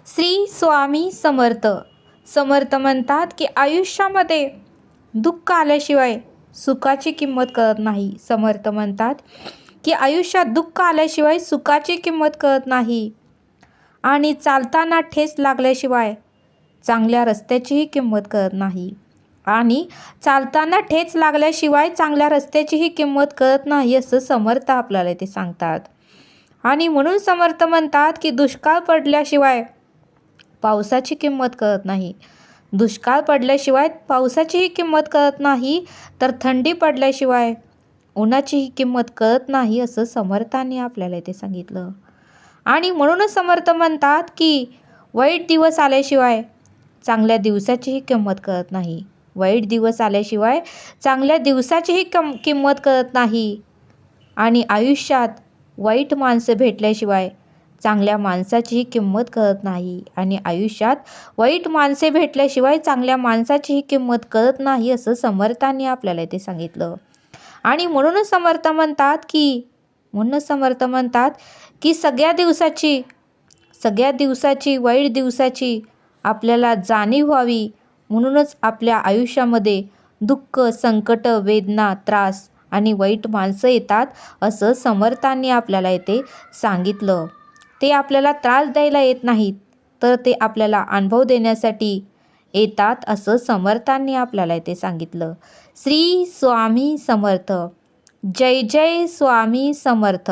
श्री स्वामी समर्थ. समर्थ म्हणतात की आयुष्यामध्ये दुःख आल्याशिवाय सुखाची किंमत कळत नाही. समर्थ म्हणतात की आयुष्यात दुःख आल्याशिवाय सुखाची किंमत कळत नाही आणि चालताना ठेच लागल्याशिवाय चांगल्या रस्त्याचीही किंमत कळत नाही आणि चालताना ठेच लागल्याशिवाय चांगल्या रस्त्याचीही किंमत कळत नाही असं समर्थ आपल्याला ते सांगतात. आणि म्हणून समर्थ म्हणतात की दुष्काळ पडल्याशिवाय पावसाची किंमत कळत नाही. दुष्काळ पडल्याशिवाय पावसाचीही किंमत कळत नाही, तर थंडी पडल्याशिवाय उन्हाचीही किंमत कळत नाही असं समर्थांनी आपल्याला इथे सांगितलं. आणि म्हणूनच समर्थ म्हणतात की वाईट दिवस आल्याशिवाय चांगल्या दिवसाचीही किंमत कळत नाही. वाईट दिवस आल्याशिवाय चांगल्या दिवसाचीही किंमत कळत नाही आणि आयुष्यात वाईट माणसं भेटल्याशिवाय चांगल्या माणसाचीही किंमत कळत नाही आणि आयुष्यात वाईट माणसे भेटल्याशिवाय चांगल्या माणसाचीही किंमत कळत नाही असं समर्थांनी आपल्याला इथे सांगितलं. आणि म्हणूनच समर्थ म्हणतात की सगळ्या दिवसाची वाईट दिवसाची आपल्याला जाणीव व्हावी, म्हणूनच आपल्या आयुष्यामध्ये दुःख, संकट, वेदना, त्रास आणि वाईट माणसं येतात असं समर्थांनी आपल्याला इथे सांगितलं. ते आपल्याला त्रास द्यायला येत नाहीत, तर ते आपल्याला अनुभव देण्यासाठी येतात असं समर्थांनी आपल्याला इथे सांगितलं. श्री स्वामी समर्थ. जय जय स्वामी समर्थ.